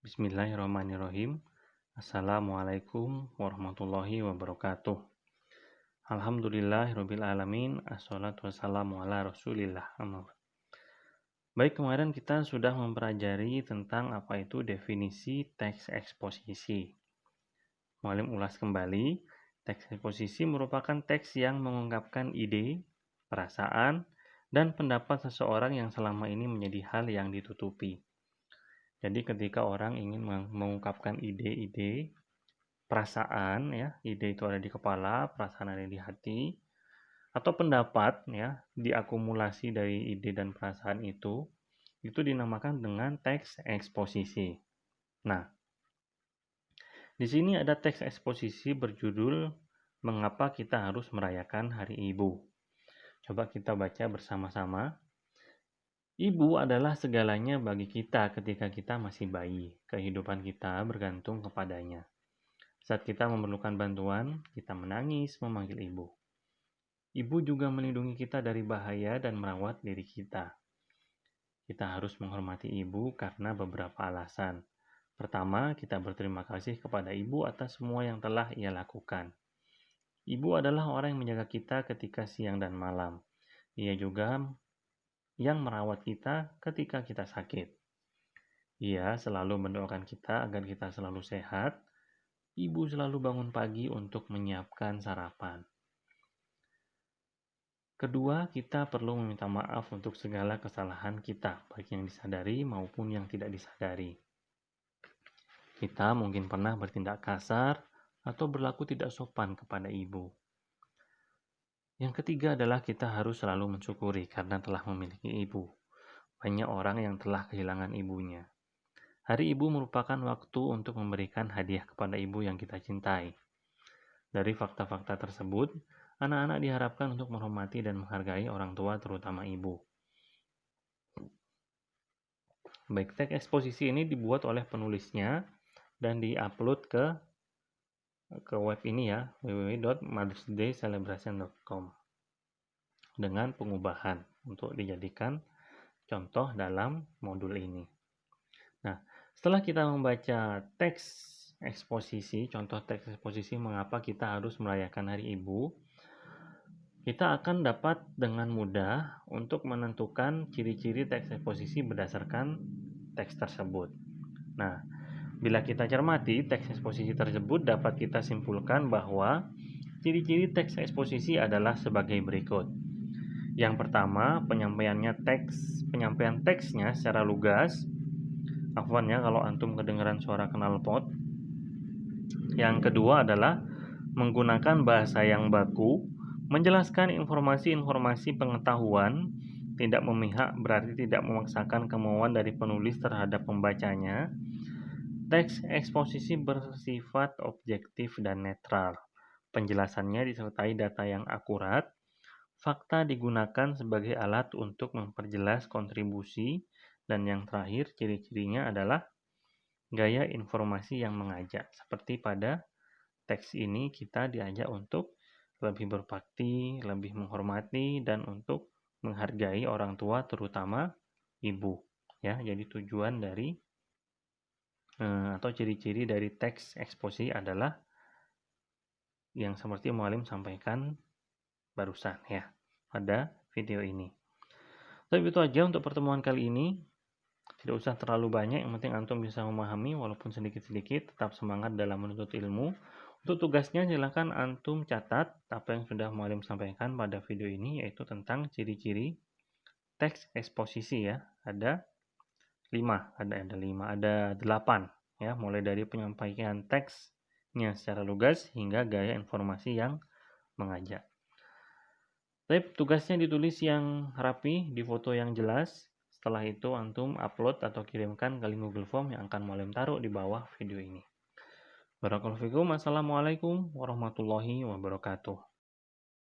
Bismillahirrahmanirrahim. Assalamualaikum warahmatullahi wabarakatuh. Alhamdulillahirabbil alamin. Assalatu wassalamu ala Rasulillah. Baik, kemarin kita sudah mempelajari tentang apa itu definisi teks eksposisi. Mualim ulas kembali. Teks eksposisi merupakan teks yang mengungkapkan ide, perasaan, dan pendapat seseorang yang selama ini menjadi hal yang ditutupi. Jadi ketika orang ingin mengungkapkan ide-ide, perasaan ya, ide itu ada di kepala, perasaan ada di hati, atau pendapat ya, diakumulasi dari ide dan perasaan itu dinamakan dengan teks eksposisi. Nah, di sini ada teks eksposisi berjudul Mengapa Kita Harus Merayakan Hari Ibu. Coba kita baca bersama-sama. Ibu adalah segalanya bagi kita ketika kita masih bayi. Kehidupan kita bergantung kepadanya. Saat kita memerlukan bantuan, kita menangis memanggil ibu. Ibu juga melindungi kita dari bahaya dan merawat diri kita. Kita harus menghormati ibu karena beberapa alasan. Pertama, kita berterima kasih kepada ibu atas semua yang telah ia lakukan. Ibu adalah orang yang menjaga kita ketika siang dan malam. Ia juga yang merawat kita ketika kita sakit. Ia selalu mendoakan kita agar kita selalu sehat. Ibu selalu bangun pagi untuk menyiapkan sarapan. Kedua, kita perlu meminta maaf untuk segala kesalahan kita, baik yang disadari maupun yang tidak disadari. Kita mungkin pernah bertindak kasar atau berlaku tidak sopan kepada ibu. Yang ketiga adalah kita harus selalu mensyukuri karena telah memiliki ibu. Banyak orang yang telah kehilangan ibunya. Hari Ibu merupakan waktu untuk memberikan hadiah kepada ibu yang kita cintai. Dari fakta-fakta tersebut, anak-anak diharapkan untuk menghormati dan menghargai orang tua, terutama ibu. Baik, teks eksposisi ini dibuat oleh penulisnya dan diupload ke web ini ya, www.mothersdaycelebration.com, dengan pengubahan untuk dijadikan contoh dalam modul ini. Nah, setelah kita membaca teks eksposisi, contoh teks eksposisi mengapa kita harus merayakan Hari Ibu, kita akan dapat dengan mudah untuk menentukan ciri-ciri teks eksposisi berdasarkan teks tersebut. Nah, bila kita cermati, teks eksposisi tersebut dapat kita simpulkan bahwa ciri-ciri teks eksposisi adalah sebagai berikut. Yang pertama, penyampaian teksnya secara lugas. Afwan ya kalau antum kedengaran suara knalpot. Yang kedua adalah menggunakan bahasa yang baku, menjelaskan informasi-informasi pengetahuan, tidak memihak berarti tidak memaksakan kemauan dari penulis terhadap pembacanya. Teks eksposisi bersifat objektif dan netral. Penjelasannya disertai data yang akurat. Fakta digunakan sebagai alat untuk memperjelas kontribusi. Dan yang terakhir, ciri-cirinya adalah gaya informasi yang mengajak. Seperti pada teks ini kita diajak untuk lebih berbakti, lebih menghormati, dan untuk menghargai orang tua, terutama ibu. Ya, jadi tujuan dari atau ciri-ciri dari teks eksposisi adalah yang seperti Mualim sampaikan barusan ya pada video ini. Tapi itu aja untuk pertemuan kali ini. Tidak usah terlalu banyak, yang penting antum bisa memahami walaupun sedikit-sedikit, tetap semangat dalam menuntut ilmu. Untuk tugasnya silakan antum catat apa yang sudah Mualim sampaikan pada video ini, yaitu tentang ciri-ciri teks eksposisi ya. Ada 8 ya, mulai dari penyampaian teksnya secara lugas hingga gaya informasi yang mengajak. Tapi tugasnya ditulis yang rapi, di foto yang jelas. Setelah itu antum upload atau kirimkan ke link Google Form yang akan Mualim taruh di bawah video ini. Barakallahu fikum. Assalamualaikum warahmatullahi wabarakatuh.